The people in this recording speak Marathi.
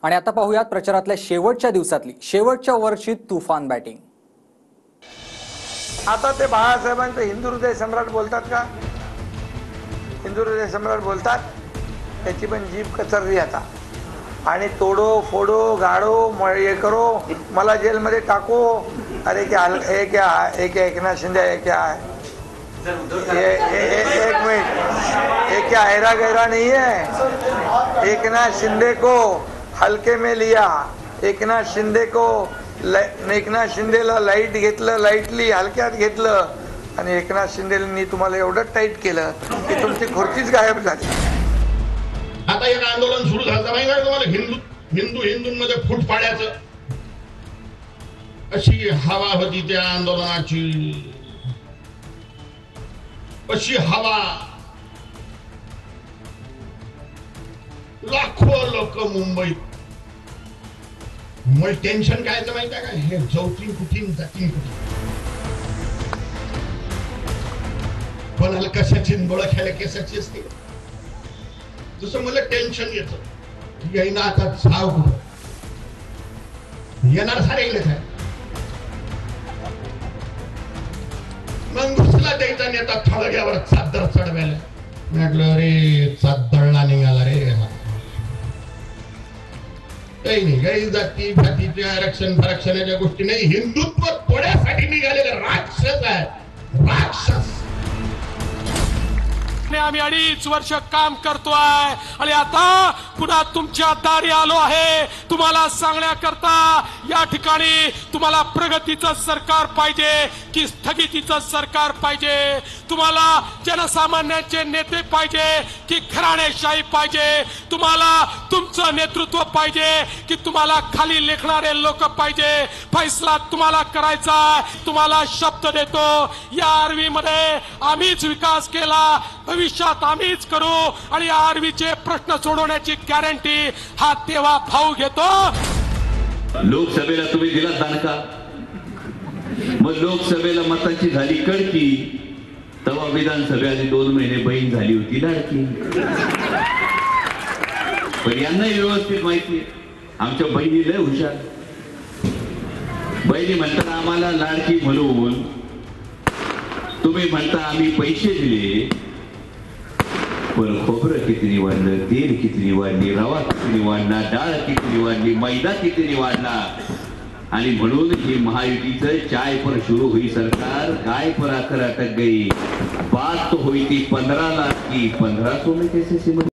आणि आता पाहूयात प्रचारातल्या शेवटच्या दिवसातली शेवटच्या ओव्हरची तुफान बॅटिंग। आता ते बाळासाहेबांचं हिंदू हृदय सम्राट बोलतात का? हिंदू हृदय सम्राट बोलतात, त्याची पण जीभ कचरली आता। आणि तोडो फोडो गाडो ये करो, मला जेल मध्ये टाको। अरे क्या एकनाथ शिंदे है क्या है? एक मिनट, ये क्या ऐरा गैरा नहीं है। एकनाथ शिंदे को हल्के में लिया, एकनाथ शिंदेला लाईट घेतलं, लाईटली हलक्यात घेतलं आणि एकनाथ शिंदेनी तुम्हाला एवढं टाईट केलं की तुमची खुर्चीच गायब झाली। आता एक आंदोलन सुरू झालं माहिती आहे तुम्हाला, हिंदूंमध्ये फूट पाडायचं, अशी हवा होती त्या आंदोलनाची, अशी हवा। लाखो लोक मुंबईत, मग टेन्शन काय माहिती आहे का? हे चौथी कुठीन जाती कुठे, कोणाला कशाची ओळखायला केसाची असते। जसं मला टेन्शन येतं, येईना आता साव कुठं येणार सारेलच आहे। मग घुसला द्यायचा नेता थळग्यावर चादर चढवायला, म्हटलं अरे चादरला निघाला रे। काही नाही, काही जाती भातीचे आरक्षणाच्या गोष्टी नाही, हिंदुत्व तोड्यासाठी निघालेले राक्षस आहे, राक्षस। आम्ही 2.5 वर्ष काम करतोय आणि आता पुन्हा तुमच्या दारी आलो आहे तुम्हाला सांगण्याकरता। या ठिकाणी तुम्हाला प्रगतीचं सरकार पाहिजे की स्थगितीचं सरकार पाहिजे? तुम्हाला जनसामान्यांचे नेते पाहिजे की घराणेशाही पाहिजे? तुम्हाला तुमचं नेतृत्व पाहिजे की तुम्हाला खाली लेखणारे लोक पाहिजे? फैसला तुम्हाला करायचा। तुम्हाला शब्द देतो, या आर्वी मध्ये आम्हीच विकास केला, भविष्यात आम्हीच करू आणि आर्वीचे प्रश्न सोडवण्याची गॅरंटी हा तेव्हा भाऊ घेतो। लोकसभेला तुम्ही दिला दणका, मग लोकसभेला मतांची झाली कडकी, तेव्हा विधानसभेला 2 महिने बहीण झाली होती लाडकी। पण यांनाही व्यवस्थित माहिती, आमच्या बहिणी लय हुशार। बहिणी म्हणतात आम्हाला लाडकी म्हणून, तुम्ही म्हणता आम्ही पैसे दिले, पण खोबरं किती वाढलं, तेल किती वाढली, रवा किती वाढला, डाळ किती वाढली, मैदा किती वाढला। आणि म्हणून ही महायुतीचं चाय पर शुरू हुई सरकार, गाय पर आकर अटक गई। बात तो हुई थी 15 लाख की, 1500 में कैसे